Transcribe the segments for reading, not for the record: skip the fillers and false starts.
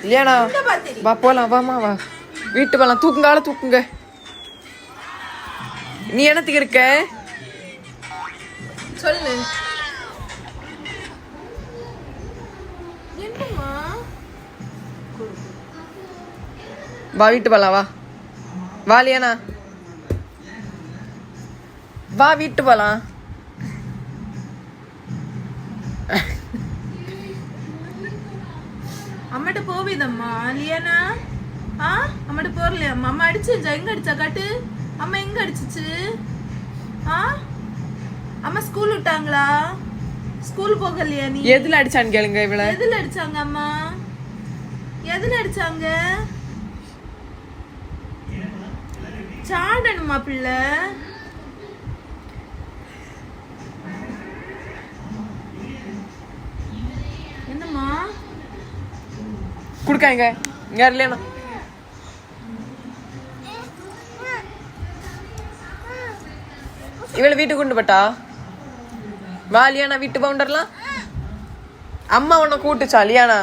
இல்லையாண்ணா வா போலாம், வாமா வா, வீட்டு போலாம். தூக்குங்கால தூக்குங்க. நீ என்னத்துக்கு இருக்க சொல்லு. வா வீட்டு போலாம், வா வா லியானா, வா வீட்டு போலாம். அம்மாட்ட போவிதம்மா லியானா. அம்மாட்ட போறலையா? அம்மா அடிச்சிருச்சா? எங்க அடிச்சா காட்டு. அம்மா எங்க அடிச்சிச்சு? அம்மா ஸ்கூல் விட்டாங்களா? ஸ்கூல் போகலையா நீ? எதுல அடிச்சான்னு கேளுங்க இவள. எதுல அடிச்சாங்க அம்மா? எதுல அடிச்சாங்க? சாடணுமா பிள்ளை? என்னம்மா குடுக்காங்க இங்க இல்லையா? இவளை வீட்டுக்கு கொண்டு போட்டா வா லியானா, வீட்டு பவுண்டர்லாம். அம்மா உன்னை கூட்டுச்சா லியானா?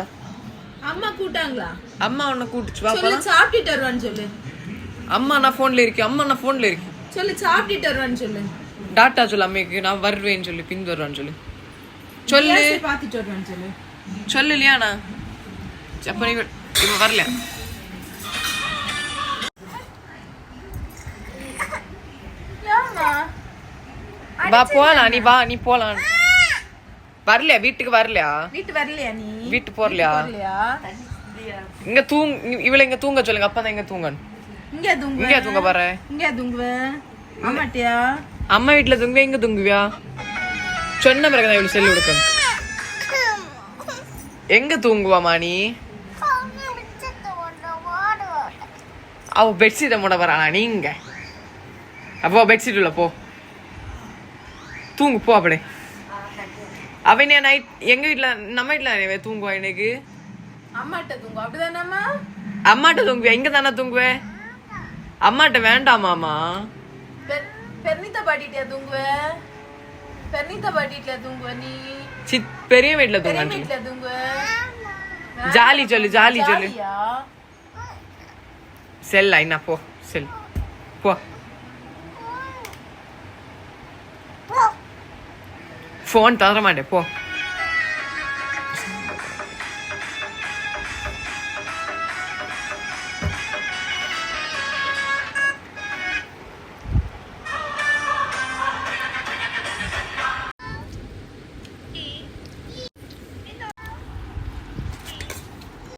அம்மா கூட்டாங்களா? அம்மா உன்னை கூட்டுச்சு, வா சொல்லு. சாப்பிட்டுட்டு வருவான்னு சொல்லு. அம்மா நான் போன்ல இருக்கேன், அம்மா நான் போன்ல இருக்கேன் சொல்லு. சாப்பிட்டுட்டு வருவான்னு சொல்லு. டாட்டா சொல்லு அம்மைக்கு, நான் வருவேன்னு சொல்லி பின் வருவான்னு சொல்லு. சொல்லு பாத்துட்டு வருவான்னு சொல்லு. சொல்லு லியானா. அப்ப நீ இவ வரல. வா போலாம், நீ வா, நீ போலாம். வரலையா வீட்டுக்கு? வரலையா வீட்டு வரலையா? நீ வீட்டு போறலையா? இங்க இவளை இங்க தூங்க சொல்லுங்க, அப்பதான் இங்க தூங்கணும். இங்க தூங்கு. இங்க தூங்க பாரு. இங்க தூங்குவே. அம்மாட்டியா? அம்மா வீட்டுல தூங்குவே, இங்க தூங்குவியா? சொன்ன பிறகுதான் இவளு செல்லு கொடுக்கணும். எங்க தூங்குவாமா நீ? அவ பெட்ஷீட்டை மூட வரானா? நீங்க அப்போ பெட்ஷீட் உள்ள போ, தூங்கு போ. அப்படி அவன் நைட் எங்க வீட்டுல, நம்ம வீட்டுல தூங்குவா. எனக்கு அம்மாட்ட தூங்கு. அப்படிதானம்மா? அம்மாட்ட தூங்குவியா? இங்க தானே தூங்குவேன். அம்மாட்ட வேண்டாமாமா. பெர்னிதா பாட்டிட்டியா தூங்குவ? பெர்னிதா பாட்டிட்டியா தூங்குவ நீ? பெரிய வீட்டுல தூங்குவ. ஜாலி சொல்லு, ஜாலி சொல்லு. செல்லா என்ன போ, செல் போ. போன் தர மாட்டேன் போ.